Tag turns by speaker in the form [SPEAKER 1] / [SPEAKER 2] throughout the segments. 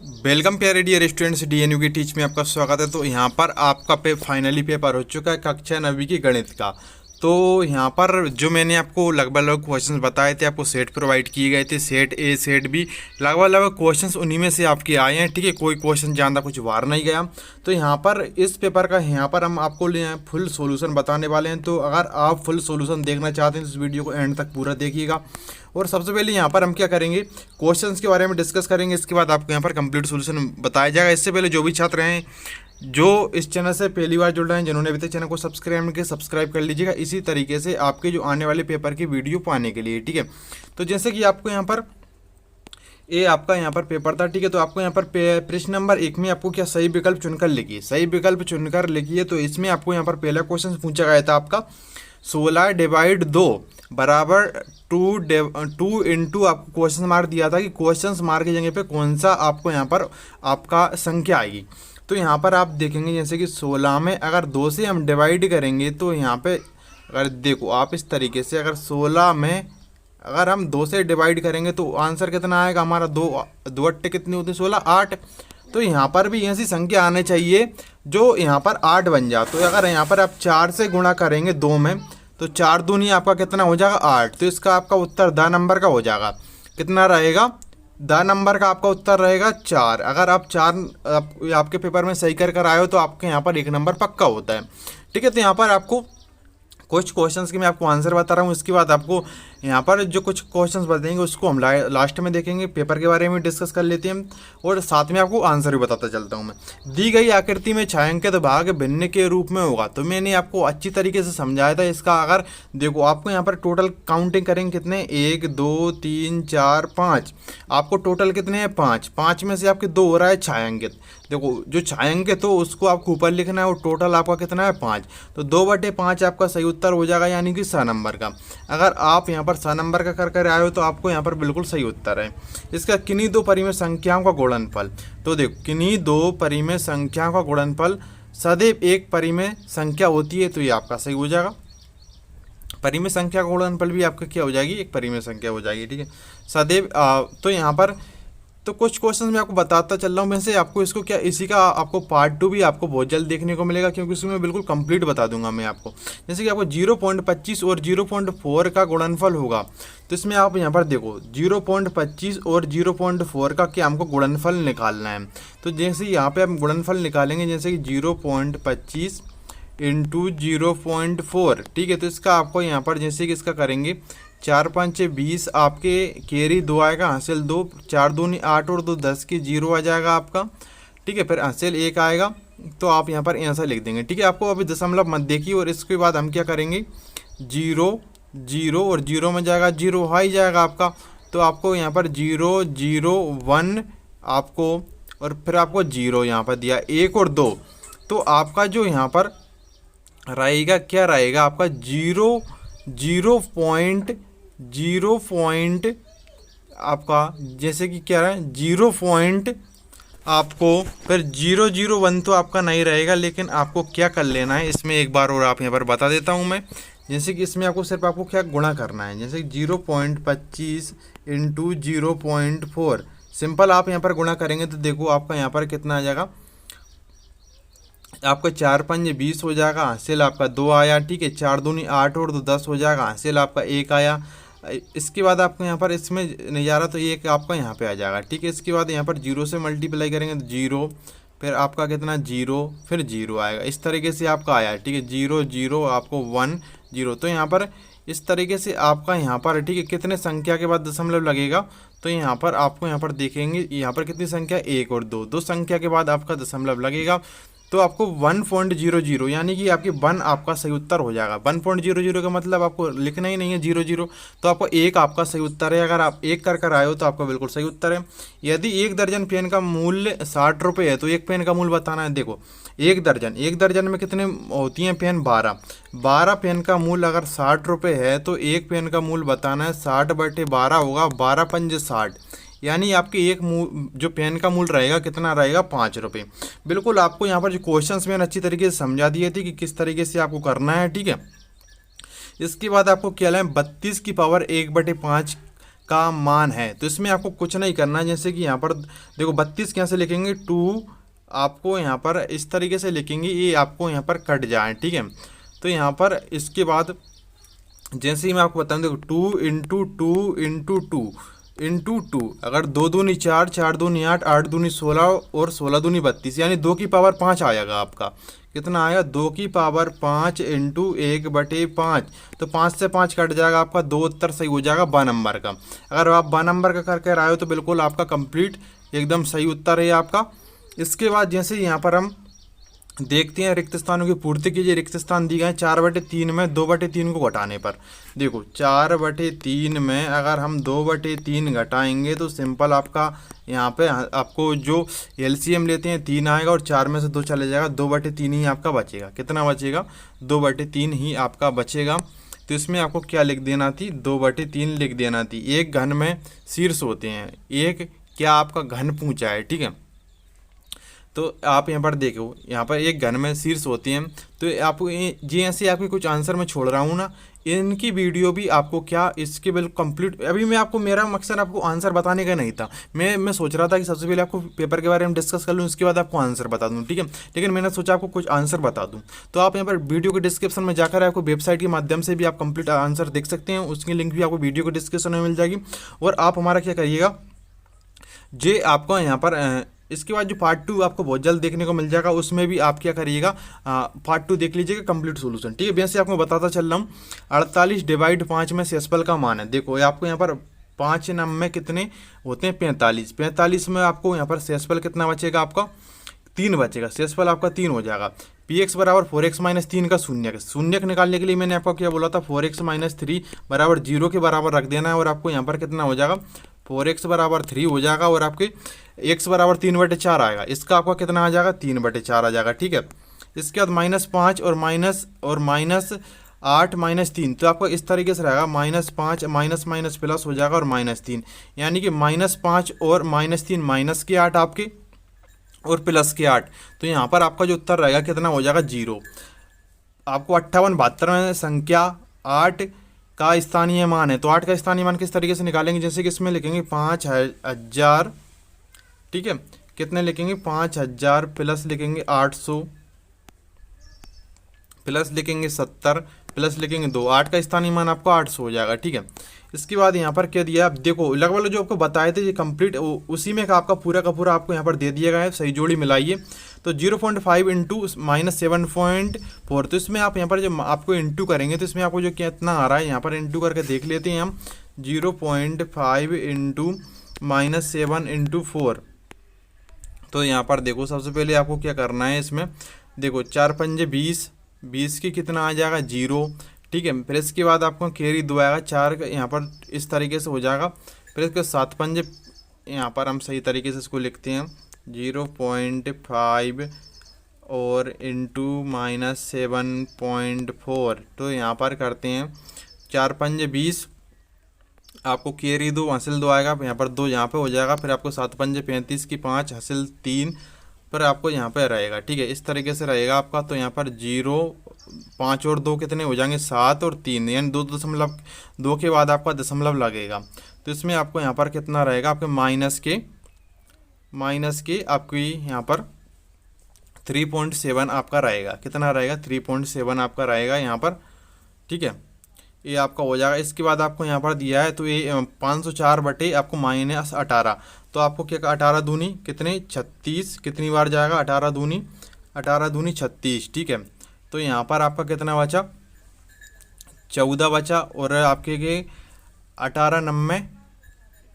[SPEAKER 1] Welcome प्यारे dear students, डीएनयू की teach में आपका स्वागत है। तो यहाँ पर आपका फाइनली पेपर हो चुका है कक्षा 9वीं की गणित का। तो यहाँ पर जो मैंने आपको लगभग क्वेश्चंस बताए थे, आपको सेट प्रोवाइड किए गए थे, सेट ए सेट बी, लगभग क्वेश्चंस उन्हीं में से आपके आए हैं। ठीक है, कोई क्वेश्चन ज़्यादा कुछ वार नहीं गया। तो यहाँ पर इस पेपर का यहाँ पर हम आपको फुल सोल्यूशन बताने वाले हैं। तो अगर आप फुल सोल्यूशन देखना चाहते हैं तो इस वीडियो को एंड तक पूरा देखिएगा। और सबसे पहले यहाँ पर हम क्या करेंगे, क्वेश्चंस के बारे में डिस्कस करेंगे। इसके बाद आपको यहाँ पर कंप्लीट सोल्यूशन बताया जाएगा। इससे पहले जो भी छात्र हैं जो इस चैनल से पहली बार जुड़ रहे हैं, जिन्होंने अभी तक चैनल को सब्सक्राइब नहीं किया, सब्सक्राइब कर लीजिएगा इसी तरीके से आपके जो आने वाले पेपर की वीडियो पाने के लिए। ठीक है, तो जैसे कि आपको यहाँ पर आपका यहाँ पर पेपर था। ठीक है, तो आपको यहाँ पर प्रश्न नंबर 1 में आपको क्या सही विकल्प चुनकर लिखिए, सही विकल्प चुनकर लिखिए। तो इसमें आपको यहाँ पर पहला क्वेश्चन पूछा गया था आपका 16 डिवाइड 2 बराबर 2 इंटू आपको क्वेश्चन मार्क दिया था कि क्वेश्चन मार्क की जगह पे कौन सा आपको यहाँ पर आपका संख्या आएगी। तो यहाँ पर आप देखेंगे जैसे कि 16 में अगर 2 से हम डिवाइड करेंगे तो यहाँ पे अगर देखो आप इस तरीके से, अगर 16 में अगर हम 2 से डिवाइड करेंगे तो आंसर कितना आएगा हमारा, 2 अट्टे कितनी होती है 16, 8। तो यहाँ पर भी ऐसी संख्या आने चाहिए जो यहाँ पर 8 बन जाए। तो अगर यहाँ पर आप 4 से गुणा करेंगे 2 में तो 4 दूनी आपका कितना हो जाएगा 8। तो इसका आपका उत्तर द नंबर का हो जाएगा, कितना रहेगा, द नंबर का आपका उत्तर रहेगा 4। अगर आप 4 आपके पेपर में सही कर आए हो तो आपके यहाँ पर 1 नंबर पक्का होता है। ठीक है, तो यहाँ पर आपको कुछ क्वेश्चंस की मैं आपको आंसर बता रहा हूँ। इसके बाद आपको यहाँ पर जो कुछ क्वेश्चंस बताएंगे उसको हम लास्ट में देखेंगे, पेपर के बारे में डिस्कस कर लेते हैं और साथ में आपको आंसर भी बताता चलता हूँ मैं। दी गई आकृति में छायांकित भाग भिन्न के रूप में होगा। तो मैंने आपको अच्छी तरीके से समझाया था इसका। अगर देखो आपको यहाँ पर टोटल काउंटिंग करेंगे कितने, 1 2 3 4 5, आपको टोटल कितने हैं 5। 5 में से आपके 2 हो रहा है छायांकित। देखो जो छायांकित हो उसको आपको ऊपर लिखना है और टोटल आपका कितना है 5। तो 2/5 आपका सही उत्तर हो जाएगा, यानी कि 6 नंबर का। अगर आप यहाँ पर 6 नंबर का कर आए हो तो आपको यहाँ पर बिल्कुल सही उत्तर है। इसका किन्हीं दो परिमेय संख्याओं का गुणनफल। तो देखो किन्हीं दो परिमेय संख्याओं का गुणनफल सदैव एक परिमेय संख्या होती है, तो ये आपका सही हो जाएगा। परिमेय संख्या का गुणनफल भी आपका क्या हो जाएगी, एक परिमेय संख्या हो जाएगी। ठीक है, सदैव तो यहाँ पर तो कुछ क्वेश्चंस मैं आपको बताता चल रहा हूँ। वैसे आपको इसको क्या इसी का आपको पार्ट 2 भी आपको बहुत जल्द देखने को मिलेगा, क्योंकि इसमें बिल्कुल कंप्लीट बता दूंगा मैं आपको। जैसे कि आपको 0.25 और 0.4 का गुणनफल होगा। तो इसमें आप यहाँ पर देखो 0.25 और 0.4 का क्या हमको गुणनफल निकालना है। तो जैसे यहाँ पे हम गुणनफल निकालेंगे, जैसे कि 0.25 इंटू 0.4। ठीक है, तो इसका आपको यहाँ पर जैसे कि इसका करेंगे 4 5 20, आपके कैरी 2 आएगा, हासिल 2, 4 दूनी 8 और 2 10 की 0 आ जाएगा आपका। ठीक है, फिर हासिल 1 आएगा। तो आप यहाँ पर ऐसा लिख देंगे। ठीक है, आपको अभी दशमलव मत देखिए। और इसके बाद हम क्या करेंगे 0 0 और 0 में जाएगा 0 हाई जाएगा आपका। तो आपको यहाँ पर 0 0 1 आपको, और फिर आपको 0 यहाँ पर दिया 1 और 2। तो आपका जो यहाँ पर रहेगा क्या रहेगा आपका 0 पॉइंट आपका, जैसे कि क्या है 0 पॉइंट आपको, फिर 001 तो आपका नहीं रहेगा। लेकिन आपको क्या कर लेना है इसमें एक बार और आप यहाँ पर बता देता हूँ मैं। जैसे कि इसमें आपको सिर्फ आपको क्या गुणा करना है, जैसे 0.25 इंटू 0.4, सिंपल आप यहाँ पर गुणा करेंगे तो देखो आपका यहाँ पर कितना आ जाएगा, आपका 4 5 20 हो जाएगा, हासिल आपका 2 आया। ठीक है, 4 दूनी 8 और 2 10 हो जाएगा, हासिल आपका 1 आया। इसके बाद आपको यहाँ पर इसमें नहीं जा रहा तो 1 आपका यहाँ पे आ जाएगा। ठीक है, इसके बाद यहाँ पर 0 से मल्टीप्लाई करेंगे तो 0, फिर आपका कितना 0, फिर 0 आएगा। इस तरीके से आपका आया। ठीक है, 0 0 आपको 1 0। तो यहाँ पर इस तरीके से आपका यहाँ पर, ठीक है, कितने संख्या के बाद दशमलव लगेगा। तो यहाँ पर आपको यहाँ पर देखेंगे यहाँ पर कितनी संख्या 1 और 2, 2 संख्या के बाद आपका दशमलव लगेगा। तो आपको 1.00 यानी कि आपकी 1 आपका सही उत्तर हो जाएगा। 1.00 का मतलब आपको लिखना ही नहीं है 00, तो आपको 1 आपका सही उत्तर है। अगर आप 1 कर आए हो तो आपका बिल्कुल सही उत्तर है। यदि 1 दर्जन पेन का मूल्य 60 रुपये है तो 1 पेन का मूल्य बताना है। देखो 1 दर्जन में कितने होती हैं पेन, 12 पेन का मूल्य अगर 60 रुपये है तो 1 पेन का मूल्य बताना है 60/12 होगा, 12 पंजे 60, यानी आपके एक जो पेन का मूल्य रहेगा कितना रहेगा 5 रुपये। बिल्कुल आपको यहाँ पर जो क्वेश्चंस मैंने अच्छी तरीके से समझा दिए थे कि किस तरीके से आपको करना है। ठीक है, इसके बाद आपको क्या लें 32 की पावर 1/5 का मान है। तो इसमें आपको कुछ नहीं करना है, जैसे कि यहाँ पर देखो 32 कैसे लिखेंगे, 2 आपको यहाँ पर इस तरीके से लिखेंगे, ये आपको यहाँ पर कट जाए, ठीक है। तो यहाँ पर इसके बाद जैसे ही मैं आपको बताऊँ, देखो 2 × 2 × 2 अगर 2 दूनी 4, 4 दूनी 8, 8 दूनी 16 और 16 दूनी 32, यानी 2 की पावर 5 आएगा आपका। कितना आएगा? 2 की पावर 5 × 1/5। तो 5 से 5 कट जाएगा आपका, 2 उत्तर सही हो जाएगा ब नंबर का। अगर आप ब नंबर का करके आए हो तो बिल्कुल आपका कंप्लीट एकदम सही उत्तर है आपका। इसके बाद जैसे यहाँ पर हम देखते हैं रिक्त स्थानों की पूर्ति कीजिए। रिक्त स्थान दी गए 4/3 में 2/3 को घटाने पर। देखो 4/3 में अगर हम 2/3 घटाएंगे तो सिंपल आपका यहाँ पे आपको जो एलसीएम लेते हैं 3 आएगा और 4 में से 2 चले जाएगा, 2/3 ही आपका बचेगा। कितना बचेगा? 2/3 ही आपका बचेगा। तो इसमें आपको क्या लिख देना थी? 2/3 लिख देना थी। एक घन में शीर्ष होते हैं, एक क्या आपका घन पूछा है, ठीक है। तो आप यहाँ पर देखो, यहाँ पर एक घन में शीर्ष होती हैं। तो आपको जी ऐसे आपके कुछ आंसर मैं छोड़ रहा हूँ ना, इनकी वीडियो भी आपको क्या इसके बिल्कुल कंप्लीट, अभी मैं आपको, मेरा मकसद आपको आंसर बताने का नहीं था। मैं सोच रहा था कि सबसे पहले आपको पेपर के बारे में डिस्कस कर लूँ, उसके बाद आपको आंसर बता दूँ, ठीक है। लेकिन मैंने सोचा आपको कुछ आंसर बता दूँ। तो आप यहाँ पर वीडियो के डिस्क्रिप्शन में जाकर आपको वेबसाइट के माध्यम से भी आप कंप्लीट आंसर देख सकते हैं। उसकी लिंक भी आपको वीडियो के डिस्क्रिप्शन में मिल जाएगी। और आप हमारा क्या करिएगा, जे आपको यहाँ पर इसके बाद जो पार्ट 2 आपको बहुत जल्द देखने को मिल जाएगा, उसमें भी आप क्या करिएगा, पार्ट 2 देख लीजिएगा, कंप्लीट सॉल्यूशन, ठीक है। वैसे आपको बताता चल रहा हूँ, 48/5 में शेषफल का मान है। देखो आपको यहाँ पर 5 नंबर में कितने होते हैं? 45। 45 में आपको यहाँ पर शेषफल कितना बचेगा? आपका 3 बचेगा। शेषफल आपका 3 हो जाएगा। px बराबर 4x - 3 का शून्यक। शून्यक निकालने के लिए मैंने आपको क्या बोला था? 4x - 3 बराबर 0 के बराबर रख देना है। और आपको यहाँ पर कितना हो जाएगा? 4x बराबर 3 हो जाएगा और आपके x बराबर 3/4 आएगा। इसका आपका कितना आ जाएगा? 3/4 आ जाएगा, ठीक है। इसके बाद -5 और -8 -3, तो आपका इस तरीके से रहेगा, -5 माइनस प्लस हो जाएगा और -3, यानी कि -5 और -3 माइनस के 8 आपके और प्लस के 8। तो यहाँ पर आपका जो उत्तर रहेगा कितना हो जाएगा? 0। आपको 58/72 में संख्या 8 का स्थानीय मान है। तो 8 का स्थानीय मान किस तरीके से निकालेंगे? जैसे कि इसमें लिखेंगे 5000, ठीक है। कितने लिखेंगे? 5000 प्लस लिखेंगे 800 प्लस लिखेंगे 70 प्लस लिखेंगे 2। 8 का स्थानीय मान आपको 800 हो जाएगा, ठीक है। इसके बाद यहाँ पर क्या दिया? आप देखो लगभग जो आपको बताए थे ये कंप्लीट उसी में का आपका पूरा का पूरा आपको यहाँ पर दे दिया गया है। सही जोड़ी मिलाइए। तो 0.5 × -7.4। तो इसमें आप यहाँ पर जब आपको इंटू करेंगे तो इसमें आपको जो कितना आ रहा है यहाँ पर इंटू करके देख लेते हैं हम। 0.5 × -7 × 4। तो यहाँ पर देखो सबसे पहले आपको क्या करना है, इसमें देखो 4 पंजे 20, 20 की कितना आ जाएगा? 0, ठीक है। फिर इसके बाद आपको कैरी 2 आएगा, 4 का यहाँ पर इस तरीके से हो जाएगा। फिर इसके 7 पंजे, यहाँ पर हम सही तरीके से इसको लिखते हैं 0.5 और इंटू -7.4। तो यहाँ पर करते हैं 4 पंजे 20, आपको कैरी 2 हासिल 2 आएगा, यहाँ पर 2 यहाँ पे हो जाएगा। फिर आपको 7 पंजे 35 की 5 हासिल 3 पर आपको यहाँ पे रहेगा, ठीक है। इस तरीके से रहेगा आपका। तो यहाँ पर 0, 5 और 2 कितने हो जाएंगे? 7 और 3, यानी 2 के बाद आपका दशमलव लगेगा। तो इसमें आपको यहाँ पर कितना रहेगा? आपके माइनस के आपकी यहाँ पर 3.7 आपका रहेगा। कितना रहेगा? 3.7 आपका रहेगा यहाँ पर, ठीक है। ये आपका हो जाएगा। इसके बाद आपको यहाँ पर दिया है तो ये 504 बटे आपको -18। तो आपको क्या? 18 दूनी कितने? 36। कितनी बार जाएगा? 18 दूनी 36, ठीक है। तो यहाँ पर आपका कितना बचा? 14 बचा। और आपके के 18 नंबे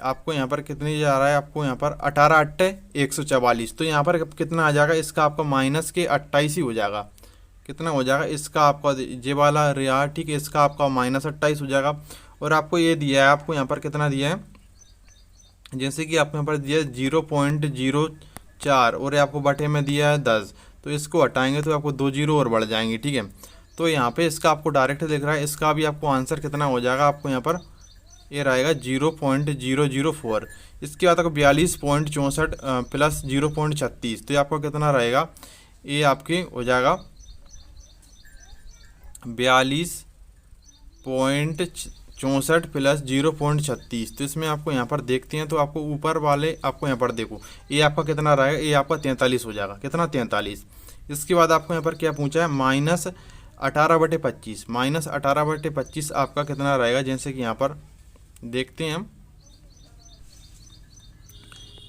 [SPEAKER 1] आपको यहाँ पर कितनी जा रहा है? आपको यहाँ पर 18 × 8 = 144। तो यहाँ पर कितना आ जाएगा? इसका आपका माइनस के 28 ही हो जाएगा। कितना हो जाएगा? इसका आपका ये वाला रिया, ठीक है। इसका आपका -28 हो जाएगा। और आपको ये दिया है, आपको यहाँ पर कितना दिया है? जैसे कि आपको यहाँ पर दिया है 0.04 और आपको बटे में दिया है 10। तो इसको हटाएंगे तो आपको 2 0 और बढ़ जाएंगे, ठीक है। तो यहाँ पे इसका आपको डायरेक्ट दिख रहा है। इसका भी आपको आंसर कितना हो जाएगा? आपको यहाँ पर ये रहेगा 0.004। इसके बाद आपको 42.64 प्लस 0.36। तो ये आपको कितना रहेगा? ये आपके हो जाएगा 42.64 64 प्लस 0.36। तो इसमें आपको यहाँ पर देखते हैं तो आपको ऊपर वाले आपको यहाँ पर देखो ये आपका कितना रहेगा, ये आपका 43 हो जाएगा। कितना 43। इसके बाद आपको यहाँ पर क्या पूछा है, -18/25। -18/25 आपका कितना रहेगा, जैसे कि यहाँ पर देखते हैं हम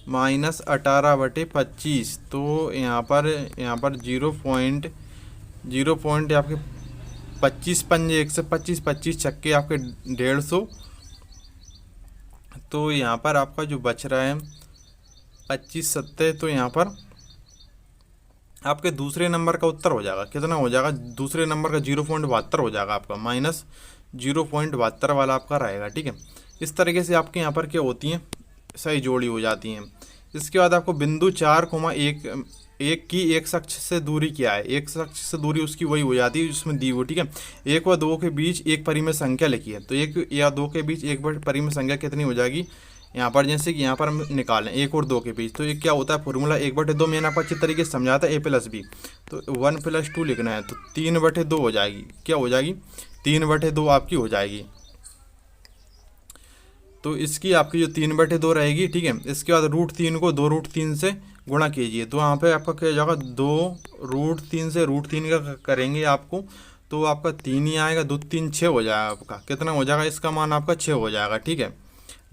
[SPEAKER 1] -18/25। तो यहाँ पर 0 पॉइंट आपके 25 पंजे 125, 25 छक्के आपके 150। तो यहाँ पर आपका जो बच रहा है 25 सत्ते, तो यहाँ पर आपके दूसरे नंबर का उत्तर हो जाएगा। कितना हो जाएगा, दूसरे नंबर का 0.72 हो जाएगा आपका, -0.72 वाला आपका रहेगा। ठीक है, इस तरीके से आपके यहाँ पर क्या होती हैं, सही जोड़ी हो जाती हैं। इसके बाद आपको बिंदु 4,1 की एक अक्ष से दूरी क्या है, एक अक्ष से दूरी उसकी वही हो जाती है जिसमें दी हुई। ठीक है, 1 व 2 के बीच एक परिमेय संख्या लिखी है, तो 1 या 2 के बीच एक परिमेय संख्या कितनी हो जाएगी यहाँ पर, जैसे कि यहाँ पर हम निकालें 1 और 2 के बीच। तो ये क्या होता है फॉर्मूला, 1/2 मैंने आपको अच्छी तरीके से समझाया था, a + b। तो 1 + 2 लिखना है, तो 3/2 हो जाएगी। क्या हो जाएगी, 3/2 आपकी हो जाएगी। तो इसकी आपकी जो 3/2 रहेगी। ठीक है, इसके बाद √3 को 2√3 से गुणा कीजिए, तो यहाँ पे आपका क्या हो जाएगा, 2√3 से √3 का करेंगे आपको, तो आपका 3 ही आएगा, 2 3 6 हो जाएगा आपका। कितना हो जाएगा, इसका मान आपका 6 हो जाएगा। ठीक है,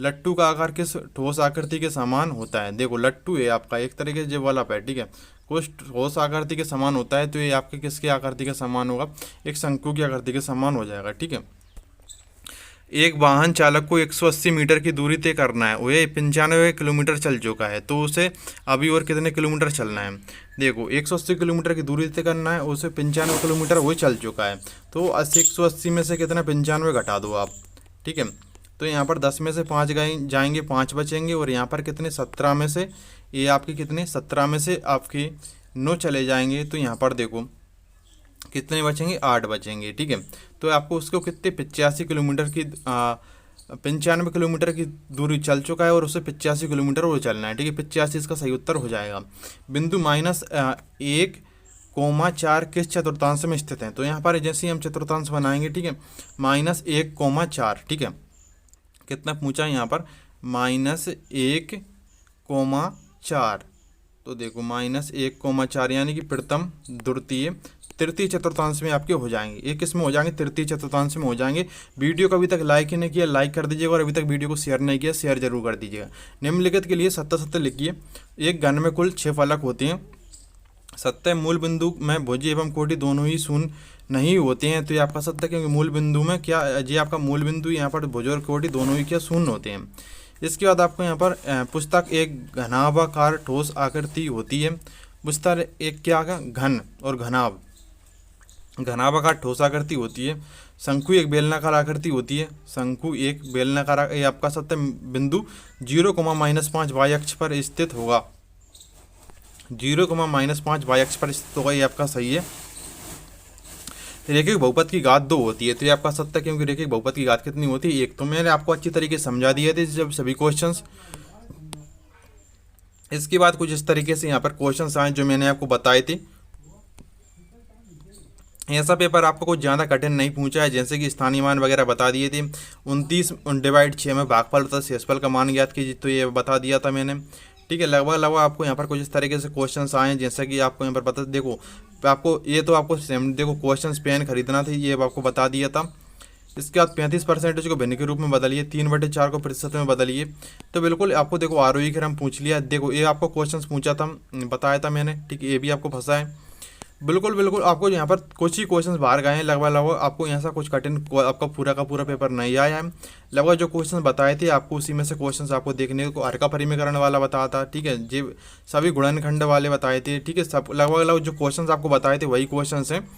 [SPEAKER 1] लट्टू का आकार किस ठोस आकृति के समान होता है, देखो लट्टू है आपका एक तरीके से डेवलप है। ठीक है, कुछ ठोस आकृति के समान होता है, तो ये आपके किसके आकृति के समान होगा, एक शंकु की आकृति के समान हो जाएगा। ठीक है, एक वाहन चालक को 180 मीटर की दूरी तय करना है, वह 95 किलोमीटर चल चुका है, तो उसे अभी और कितने किलोमीटर चलना है। देखो 180 किलोमीटर की दूरी तय करना है, उसे 95 किलोमीटर वही चल चुका है, तो 180 में से कितना 95 घटा दो आप। ठीक है, तो यहाँ पर 10 में से 5 जाएंगे, 5 बचेंगे, और यहाँ पर कितने 17 में से ये आपके कितने 17 में से आपके 9 चले जाएंगे, तो यहाँ पर देखो कितने बचेंगे, 8 बचेंगे। ठीक है, तो आपको उसको कितने 85 किलोमीटर की 95 किलोमीटर की दूरी चल चुका है, और उसे 85 किलोमीटर वो चलना है। ठीक है, 85 इसका सही उत्तर हो जाएगा। बिंदु -1,4 किस चतुर्थांश में स्थित है, तो यहाँ पर जैसे ही हम चतुर्थांश बनाएंगे, ठीक है, -1,4। ठीक है, कितना पूछा है यहाँ पर, -1,4। तो देखो -1,4 यानी कि प्रथम द्वितीय तृतीय चतुर्थांश में आपके हो जाएंगे। ये किस में हो जाएंगे, तृतीय चतुर्थांश में हो जाएंगे। वीडियो को अभी तक लाइक ही नहीं किया, लाइक कर दीजिएगा, और अभी तक वीडियो को शेयर नहीं किया, शेयर जरूर कर दीजिएगा। निम्नलिखित के लिए 70 लिखिए। एक घन में कुल 6 फलक होते हैं। 70 मूल बिंदु में भुज एवं कोटि दोनों ही शून्य नहीं होते हैं, तो ये आपका 70, क्योंकि मूल बिंदु में क्या जी आपका मूल बिंदु यहाँ पर भुज और कोटि दोनों ही क्या शून्य होते हैं। इसके बाद आपको यहाँ पर पुस्तक एक घनाभाकार ठोस आकृति होती है। पुस्तक एक क्या का घन और घनाभाकार ठोस आकृति होती है। शंकु एक बेलनाकार आकृति होती है। शंकु एक बेलनाकार, ये आपका 70 बिंदु 0,-5 वाई अक्ष पर स्थित होगा। 0,-5 वाई अक्ष पर स्थित होगा, ये आपका सही है। रेखिक बहुपद की घात 2 होती है, तो ये आपका 70, क्योंकि रेखिक बहुपद की घात कितनी होती है, 1। तो मैंने आपको अच्छी तरीके से समझा दिए थे जब सभी क्वेश्चंस। इसके बाद कुछ इस तरीके से यहाँ पर क्वेश्चंस आए जो मैंने आपको बताए थे। ऐसा पेपर आपको कुछ ज़्यादा कठिन नहीं पूछा है, जैसे कि स्थानीय मान वगैरह बता दिए थे। 29/6 में भागफल तथा शेषफल का मान ज्ञात कीजिए, तो ये बता दिया था मैंने। ठीक है, लगभग आपको यहाँ पर कुछ इस तरीके से क्वेश्चंस आए हैं, जैसे कि आपको यहाँ पर पता, देखो आपको ये तो आपको सेम, देखो क्वेश्चंस पेन खरीदना था, ये आपको बता दिया था। इसके बाद 35% को भिन्न के रूप में बदलिए, 3/4 को प्रतिशत में बदलिए। तो बिल्कुल आपको देखो आरोही क्रम पूछ लिया। देखो ये आपको क्वेश्चंस पूछा था, बताया था मैंने। ठीक है, ये भी आपको फंसा है। बिल्कुल आपको यहाँ पर कुछ ही क्वेश्चंस बाहर गए हैं। लगभग आपको यहाँ से कुछ कठिन आपका पूरा का पूरा पेपर नहीं आया है। लगभग जो क्वेश्चंस बताए थे आपको, उसी में से क्वेश्चंस आपको देखने को हर का परिमेयकरण वाला बताया था। ठीक है, जी सभी गुणनखंड वाले बताए थे। ठीक है, सब लगभग जो क्वेश्चंस आपको बताए थे वही क्वेश्चंस हैं।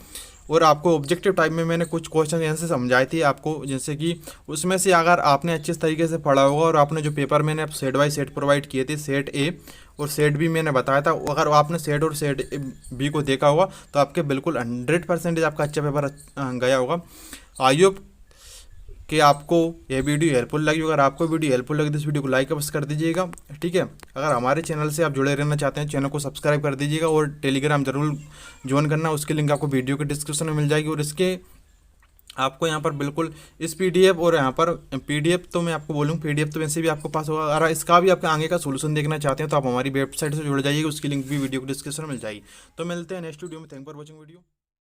[SPEAKER 1] और आपको ऑब्जेक्टिव टाइप में मैंने कुछ क्वेश्चन ऐसे समझाए थे आपको, जैसे कि उसमें से अगर आपने अच्छे तरीके से पढ़ा होगा, और आपने जो पेपर मैंने सेट बाय सेट प्रोवाइड किए थे, सेट ए और सेट बी मैंने बताया था, अगर आपने सेट और सेट बी को देखा होगा तो आपके बिल्कुल 100% आपका अच्छा पेपर गया होगा। आई होप कि आपको यह वीडियो हेल्पफुल लगी। अगर आपको वीडियो हेल्पफुल लगी तो इस वीडियो को लाइक अवश्य कर दीजिएगा। ठीक है, अगर हमारे चैनल से आप जुड़े रहना चाहते हैं, चैनल को सब्सक्राइब कर दीजिएगा, और टेलीग्राम जरूर ज्वाइन करना, उसकी लिंक आपको वीडियो के डिस्क्रिप्शन में मिल जाएगी। और इसके आपको यहाँ पर बिल्कुल इस पीडीएफ और यहाँ पर पीडीएफ तो मैं आपको बोलूँ, पीडीएफ तो वैसे भी आपको पास होगा। अगर इसका भी आपका आगे का सोल्यूशन देखना चाहते हैं तो आप हमारी वेबसाइट से जुड़ जाइए, उसकी लिंक भी वीडियो को डिस्क्रिप्शन में मिल जाएगी। तो मिलते हैं नेक्स्ट वीडियो में। Thank for watching video.